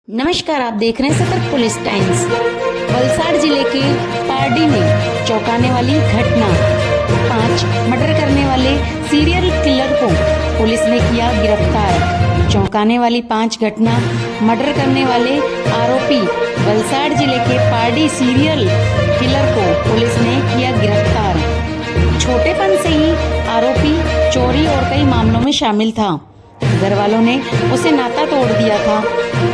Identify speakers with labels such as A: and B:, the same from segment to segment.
A: नमस्कार, आप देख रहे हैं सतर्क पुलिस टाइम्स। वलसाड़ जिले के पारडी में चौंकाने वाली घटना। 5 मर्डर करने वाले सीरियल किलर को पुलिस ने किया गिरफ्तार। चौंकाने वाली 5 घटना मर्डर करने वाले आरोपी वलसाड़ जिले के पारडी सीरियल किलर को पुलिस ने किया गिरफ्तार। छोटेपन से ही आरोपी चोरी और कई मामलों में शामिल था। घर वालों ने उसे नाता तोड़ दिया था।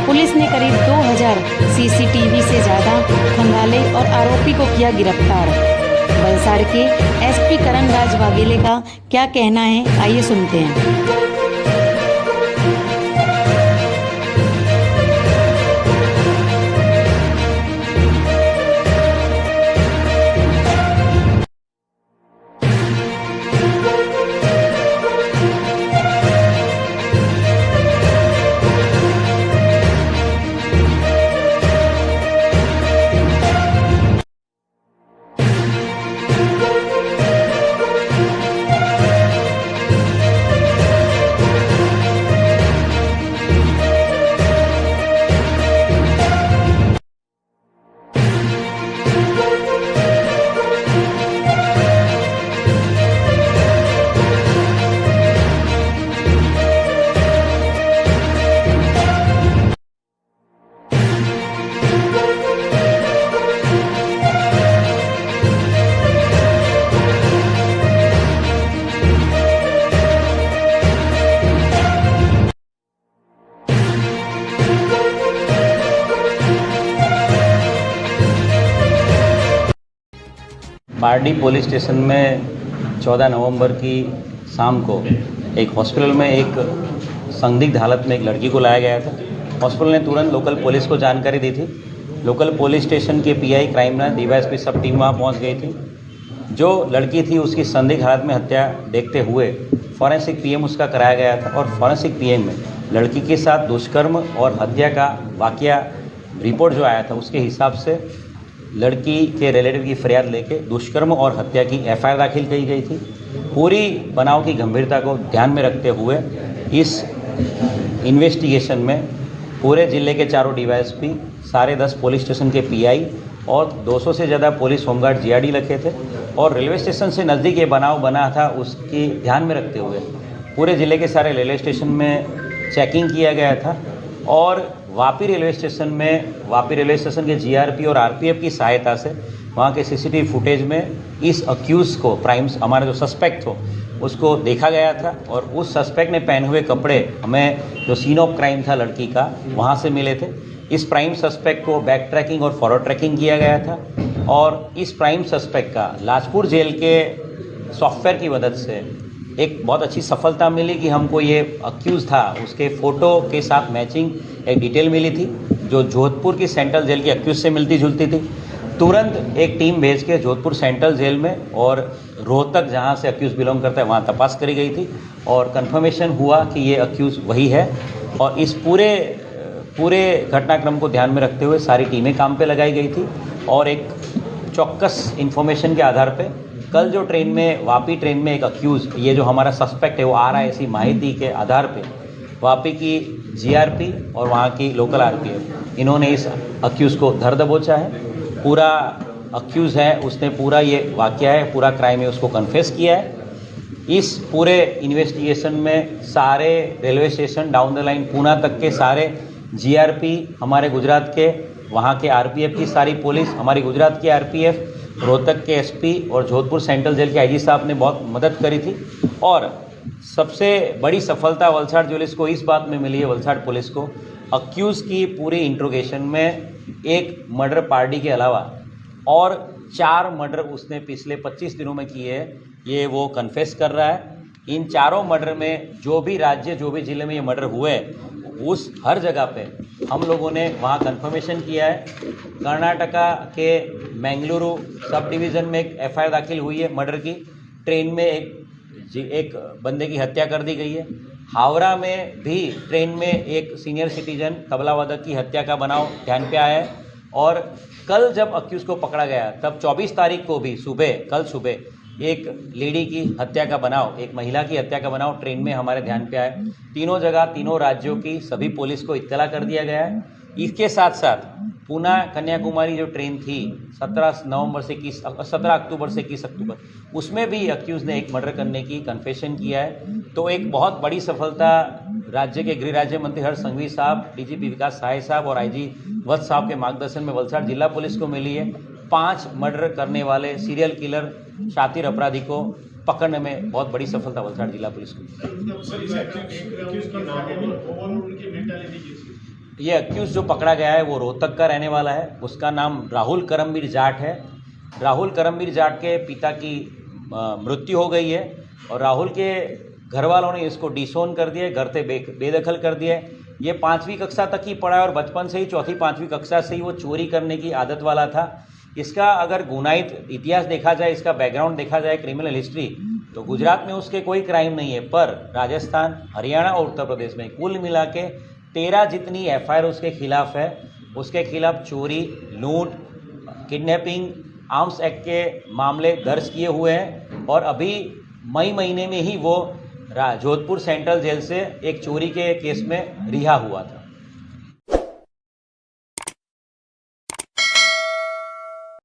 A: पुलिस ने करीब 2000 सीसीटीवी से ज़्यादा खंगाले और आरोपी को किया गिरफ्तार। वलसाड़ के एसपी करण राज वाघेले का क्या कहना है, आइए सुनते हैं।
B: पारडी पुलिस स्टेशन में 14 नवंबर की शाम को एक हॉस्पिटल में एक संदिग्ध हालत में एक लड़की को लाया गया था। हॉस्पिटल ने तुरंत लोकल पुलिस को जानकारी दी थी। लोकल पुलिस स्टेशन के पीआई क्राइम ब्रांच डीवाईएसपी सब टीम वहाँ पहुँच गई थी। जो लड़की थी उसकी संदिग्ध हालत में हत्या देखते हुए फॉरेंसिक पीएम उसका कराया गया था और फॉरेंसिक पीएम में लड़की के साथ दुष्कर्म और हत्या का वाकया रिपोर्ट जो आया था उसके हिसाब से लड़की के रिलेटिव की फरियाद लेके दुष्कर्म और हत्या की एफआईआर दाखिल की गई थी। पूरी बनाव की गंभीरता को ध्यान में रखते हुए इस इन्वेस्टिगेशन में पूरे ज़िले के चारों डीवाईएसपी, सारे 10 पुलिस स्टेशन के पीआई और 200 से ज़्यादा पुलिस होमगार्ड जीआरडी रखे थे और रेलवे स्टेशन से नज़दीक ये बनाव बना था उसकी ध्यान में रखते हुए पूरे ज़िले के सारे रेलवे स्टेशन में चेकिंग किया गया था और वापी रेलवे स्टेशन के जीआरपी और आरपीएफ की सहायता से वहाँ के सीसीटीवी फुटेज में इस अक्यूज़ को हमारा जो सस्पेक्ट हो उसको देखा गया था और उस सस्पेक्ट ने पहने हुए कपड़े हमें जो सीन ऑफ क्राइम था लड़की का वहाँ से मिले थे। इस प्राइम सस्पेक्ट को बैक ट्रैकिंग और फॉरवर्ड ट्रैकिंग किया गया था और इस प्राइम सस्पेक्ट का लाजपुर जेल के सॉफ्टवेयर की मदद से एक बहुत अच्छी सफलता मिली कि हमको ये अक्यूज़ था उसके फ़ोटो के साथ मैचिंग एक डिटेल मिली थी जो जोधपुर की सेंट्रल जेल की अक्यूज़ से मिलती जुलती थी। तुरंत एक टीम भेज के जोधपुर सेंट्रल जेल में और रोहतक जहाँ से अक्यूज़ बिलोंग करता है वहाँ तपास करी गई थी और कंफर्मेशन हुआ कि ये अक्यूज़ वही है और इस पूरे घटनाक्रम को ध्यान में रखते हुए सारी टीमें काम पे लगाई गई थी और एक चौक्कस इन्फॉर्मेशन के आधार पे कल जो वापी ट्रेन में एक अक्यूज़ ये जो हमारा सस्पेक्ट है वो आ रहा है, ऐसी माहिती के आधार पे वापी की जीआरपी और वहाँ की लोकल आरपीएफ इन्होंने इस अक्यूज़ को धर दबोचा है। पूरा अक्यूज़ है उसने पूरा ये वाकया है, पूरा क्राइम है उसको कन्फेस किया है। इस पूरे इन्वेस्टिगेशन में सारे railway station down the line Poona तक के सारे जीआरपी, हमारे गुजरात के वहाँ के आरपीएफ की सारी पुलिस, हमारी गुजरात की आरपीएफ, रोहतक के एसपी और जोधपुर सेंट्रल जेल के आईजी साहब ने बहुत मदद करी थी और सबसे बड़ी सफलता वलसाड़ पुलिस को इस बात में मिली है, वलसाड़ पुलिस को अक्यूज़ की पूरी इंट्रोगेशन में एक मर्डर पार्टी के अलावा और 4 मर्डर उसने पिछले 25 दिनों में किए हैं, ये वो कन्फेस कर रहा है। इन चारों मर्डर में जो भी ज़िले में ये मर्डर हुए उस हर जगह पे हम लोगों ने वहाँ कंफर्मेशन किया है। कर्नाटका के मैंगलुरु सब डिवीज़न में एक एफआईआर दाखिल हुई है मर्डर की। ट्रेन में एक बंदे की हत्या कर दी गई है। हावड़ा में भी ट्रेन में एक सीनियर सिटीजन तबला वादक की हत्या का बनाव ध्यान पे आया है और कल जब अक्यूज़ को पकड़ा गया तब 24 तारीख को भी कल सुबह एक लेडी की हत्या का बनाव, एक महिला की हत्या का बनाव ट्रेन में हमारे ध्यान पे आए। तीनों जगह तीनों राज्यों की सभी पुलिस को इत्तला कर दिया गया है इसके साथ साथ पूना कन्याकुमारी जो ट्रेन थी 17 अक्टूबर से 21 अक्टूबर, उसमें भी अक्यूज़ ने एक मर्डर करने की कन्फेशन किया है। तो एक बहुत बड़ी सफलता राज्य के गृह राज्य मंत्री हर्ष संघवी साहब, डीजीपी विकास सहाय साहब और आईजी वत्स साहब के मार्गदर्शन में वलसाड़ जिला पुलिस को मिली है। 5 मर्डर करने वाले सीरियल किलर शातिर अपराधी को पकड़ने में बहुत बड़ी सफलता वलसाड़ जिला पुलिस को। ये अक्यूज़ जो पकड़ा गया है वो रोहतक का रहने वाला है। उसका नाम राहुल करमवीर जाट है। राहुल करमवीर जाट के पिता की मृत्यु हो गई है और राहुल के घर वालों ने इसको डिसोन कर दिया, घर से बेदखल कर दिया। ये 5वीं कक्षा तक ही पढ़ा है और बचपन से ही 4वीं-5वीं कक्षा से ही वो चोरी करने की आदत वाला था। इसका अगर गुनाहित इतिहास देखा जाए, इसका बैकग्राउंड देखा जाए, क्रिमिनल हिस्ट्री, तो गुजरात में उसके कोई क्राइम नहीं है, पर राजस्थान, हरियाणा और उत्तर प्रदेश में कुल मिला के 13 जितनी एफआईआर उसके खिलाफ है। उसके खिलाफ चोरी, लूट, किडनैपिंग, आर्म्स एक्ट के मामले दर्ज किए हुए हैं और अभी मई महीने में ही वो जोधपुर सेंट्रल जेल से एक चोरी के केस में रिहा हुआ था।